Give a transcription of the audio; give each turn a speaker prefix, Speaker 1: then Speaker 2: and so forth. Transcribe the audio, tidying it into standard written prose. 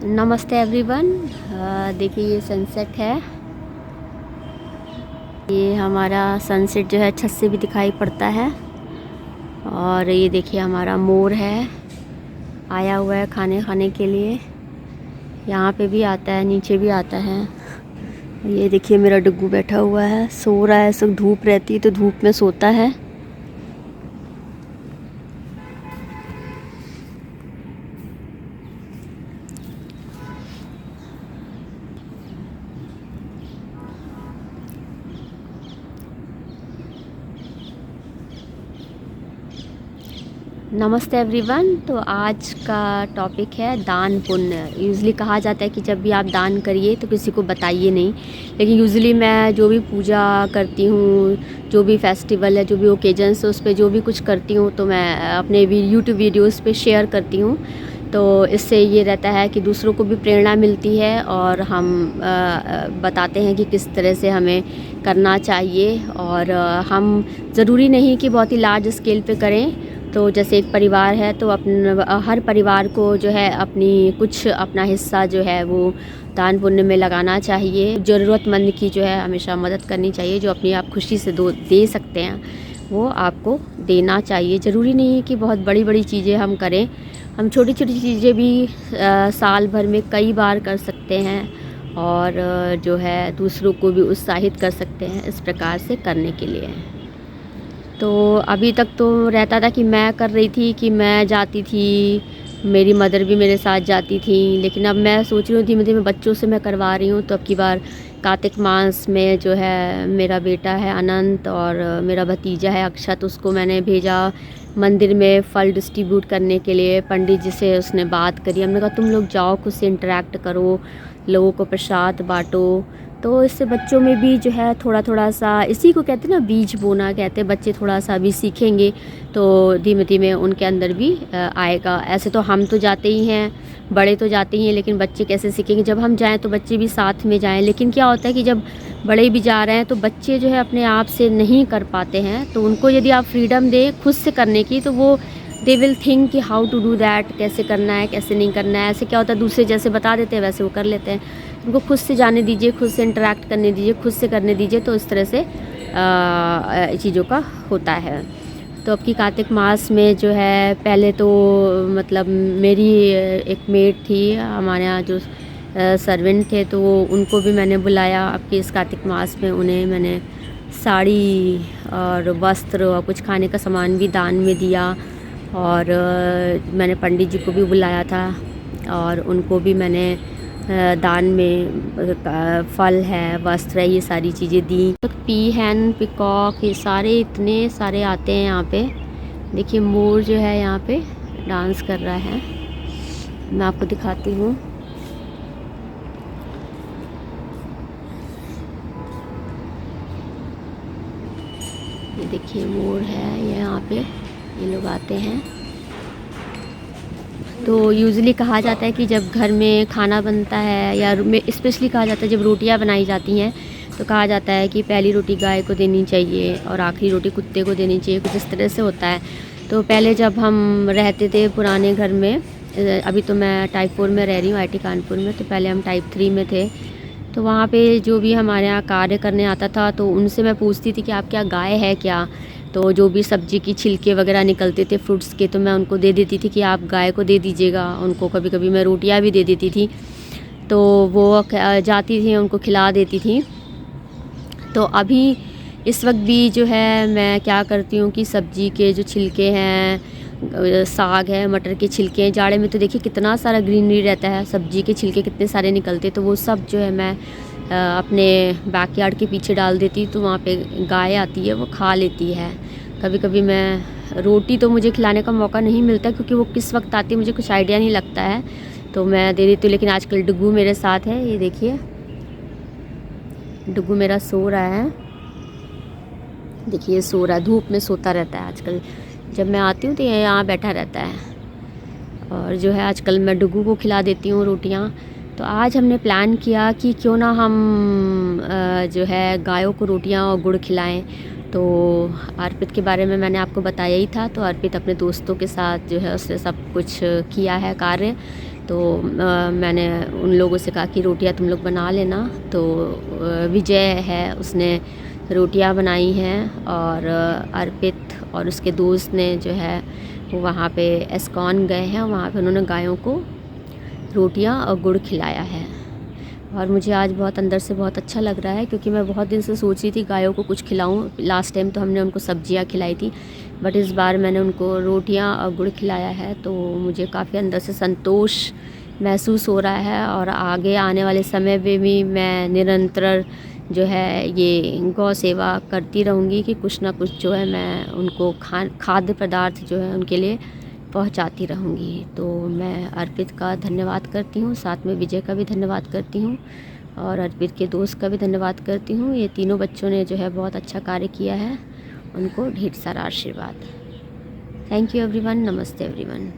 Speaker 1: नमस्ते एवरीवन। देखिए ये सनसेट है। ये हमारा सनसेट जो है छत से भी दिखाई पड़ता है। और ये देखिए हमारा मोर है, आया हुआ है खाने खाने के लिए। यहाँ पे भी आता है, नीचे भी आता है। ये देखिए मेरा डुग्गू बैठा हुआ है, सो रहा है। सब धूप रहती है तो धूप में सोता है। नमस्ते एवरीवन। तो आज का टॉपिक है दान पुण्य। यूज़ुअली कहा जाता है कि जब भी आप दान करिए तो किसी को बताइए नहीं, लेकिन यूज़ुअली मैं जो भी पूजा करती हूँ, जो भी फेस्टिवल है, जो भी ओकेजन्स है, उस पर जो भी कुछ करती हूँ तो मैं अपने यूट्यूब वीडियोस पे शेयर करती हूँ। तो इससे ये रहता है कि दूसरों को भी प्रेरणा मिलती है और हम बताते हैं कि किस तरह से हमें करना चाहिए। और हम ज़रूरी नहीं कि बहुत ही लार्ज स्केल पे करें। तो जैसे एक परिवार है तो हर परिवार को जो है कुछ अपना हिस्सा जो है वो दान पुण्य में लगाना चाहिए। ज़रूरतमंद की जो है हमेशा मदद करनी चाहिए। जो अपनी आप खुशी से दे सकते हैं वो आपको देना चाहिए। ज़रूरी नहीं है कि बहुत बड़ी बड़ी चीज़ें हम करें। हम छोटी छोटी चीज़ें भी साल भर में कई बार कर सकते हैं और जो है दूसरों को भी उत्साहित कर सकते हैं इस प्रकार से करने के लिए। तो अभी तक तो रहता था कि मैं कर रही थी, कि मैं जाती थी, मेरी मदर भी मेरे साथ जाती थी। लेकिन अब मैं सोच रही हूँ धीमे धीमे बच्चों से मैं करवा रही हूँ। तो अब की बार कार्तिक मास में जो है मेरा बेटा है अनंत और मेरा भतीजा है अक्षत, उसको मैंने भेजा मंदिर में फल डिस्ट्रीब्यूट करने के लिए। पंडित जी से उसने बात करी, हमने कहा तुम लोग जाओ, खुद से इंटरेक्ट करो, लोगों को प्रसाद बांटो। तो इससे बच्चों में भी जो है थोड़ा थोड़ा सा, इसी को कहते हैं ना बीज बोना कहते हैं। बच्चे थोड़ा सा भी सीखेंगे तो धीमे धीमे उनके अंदर भी आएगा। ऐसे तो हम तो जाते ही हैं, बड़े तो जाते ही हैं, लेकिन बच्चे कैसे सीखेंगे? जब हम जाएं तो बच्चे भी साथ में जाएं। लेकिन क्या होता है कि जब बड़े भी जा रहे हैं तो बच्चे जो है अपने आप से नहीं कर पाते हैं। तो उनको यदि आप फ्रीडम दें खुद से करने की तो वो दे विल थिंक कि हाउ टू डू दैट, कैसे करना है कैसे नहीं करना है। ऐसे क्या होता है दूसरे जैसे बता देते हैं वैसे वो कर लेते हैं। उनको खुद से जाने दीजिए, खुद से इंटरेक्ट करने दीजिए, खुद से करने दीजिए। तो इस तरह से चीज़ों का होता है। तो अब की कार्तिक मास में जो है पहले तो मतलब मेरी एक मेड थी हमारे यहाँ, जो सर्वेंट थे, तो उनको भी मैंने बुलाया। अब की इस कार्तिक मास में उन्हें मैंने साड़ी और वस्त्र और कुछ खाने का सामान भी दान में दिया। और मैंने पंडित जी को भी बुलाया था और उनको भी मैंने दान में फल है, वस्त्र है, ये सारी चीज़ें दी। तो पीहन, पिकॉक, ये सारे इतने सारे आते हैं यहाँ पे। देखिए मोर जो है यहाँ पे डांस कर रहा है, मैं आपको दिखाती हूँ। ये देखिए मोर है, ये यहाँ पे ये लोग आते हैं। तो यूजुअली कहा जाता है कि जब घर में खाना बनता है या स्पेशली कहा जाता है जब रोटियां बनाई जाती हैं तो कहा जाता है कि पहली रोटी गाय को देनी चाहिए और आखिरी रोटी कुत्ते को देनी चाहिए, कुछ इस तरह से होता है। तो पहले जब हम रहते थे पुराने घर में, अभी तो मैं टाइप 4 में रह रही हूँ IIT कानपुर में, तो पहले हम टाइप 3 में थे। तो वहाँ पे जो भी हमारे यहाँ कार्य करने आता था तो उनसे मैं पूछती थी कि आप क्या गाय है क्या? तो जो भी सब्ज़ी की छिलके वगैरह निकलते थे फ्रूट्स के, तो मैं उनको दे देती थी कि आप गाय को दे दीजिएगा। उनको कभी कभी मैं रोटियां भी दे देती थी, तो वो जाती थी उनको खिला देती थी। तो अभी इस वक्त भी जो है मैं क्या करती हूँ कि सब्ज़ी के जो छिलके हैं, साग है, मटर के छिलके हैं, जाड़े में तो देखिए कितना सारा ग्रीनरी रहता है, सब्ज़ी के छिलके कितने सारे निकलते, तो वो सब जो है मैं अपने बैकयार्ड के पीछे डाल देती। तो वहाँ पे गाय आती है, वो खा लेती है। कभी कभी मैं रोटी तो मुझे खिलाने का मौका नहीं मिलता क्योंकि वो किस वक्त आती है मुझे कुछ आइडिया नहीं लगता है, तो मैं दे देती हूँ। लेकिन आजकल डुग्गू मेरे साथ है, ये देखिए डुग्गू मेरा सो रहा है। देखिए सो रहा है, धूप में सोता रहता है आजकल। जब मैं आती हूँ तो ये यहाँ बैठा रहता है। और जो है आजकल मैं डुग्गू को खिला देती हूँ रोटियाँ। तो आज हमने प्लान किया कि क्यों ना हम जो है गायों को रोटियाँ और गुड़ खिलाएं। तो अर्पित के बारे में मैंने आपको बताया ही था। तो अर्पित अपने दोस्तों के साथ जो है उसने सब कुछ किया है कार्य। तो मैंने उन लोगों से कहा कि रोटियां तुम लोग बना लेना। तो विजय है, उसने रोटियां बनाई हैं, और अर्पित और उसके दोस्त ने जो है वो वहाँ पे एस्कॉन गए हैं, वहाँ पे उन्होंने गायों को रोटियां और गुड़ खिलाया है। और मुझे आज बहुत अंदर से बहुत अच्छा लग रहा है, क्योंकि मैं बहुत दिन से सोच रही थी गायों को कुछ खिलाऊं। लास्ट टाइम तो हमने उनको सब्जियां खिलाई थी, बट इस बार मैंने उनको रोटियां और गुड़ खिलाया है, तो मुझे काफ़ी अंदर से संतोष महसूस हो रहा है। और आगे आने वाले समय में भी मैं निरंतर जो है ये गौ सेवा करती रहूँगी कि कुछ ना कुछ जो है मैं उनको खाद्य पदार्थ जो है उनके लिए पहुंचाती रहूँगी। तो मैं अर्पित का धन्यवाद करती हूँ, साथ में विजय का भी धन्यवाद करती हूँ, और अर्पित के दोस्त का भी धन्यवाद करती हूँ। ये तीनों बच्चों ने जो है बहुत अच्छा कार्य किया है, उनको ढेर सारा आशीर्वाद। Thank you everyone. नमस्ते एवरीवन।